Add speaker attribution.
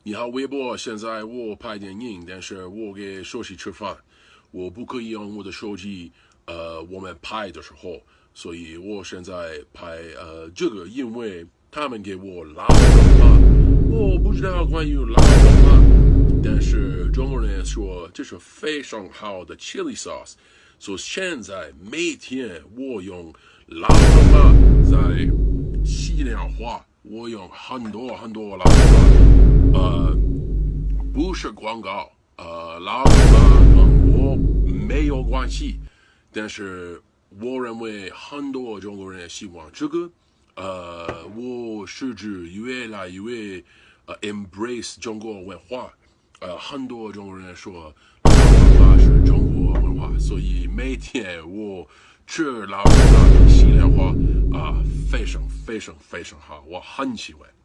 Speaker 1: 你好，微博。现在我拍电影，但是我给手机吃饭，我不可以用我的手机。我们拍的时候，所以我现在拍这个，因为他们给我拉了嘛，我不知道关于拉了嘛，但是中国人说这是非常好的 chili sauce，所以现在每天我用拉了嘛在西凉话，我用很多很多拉了嘛。不是广告，老板跟我没有关系，但是我认为很多中国人喜欢这个，我甚至越来越embrace 中国文化，很多中国人说老文化是中国文化，所以每天我吃老文化的西凉话非常非常非常好，我很喜欢。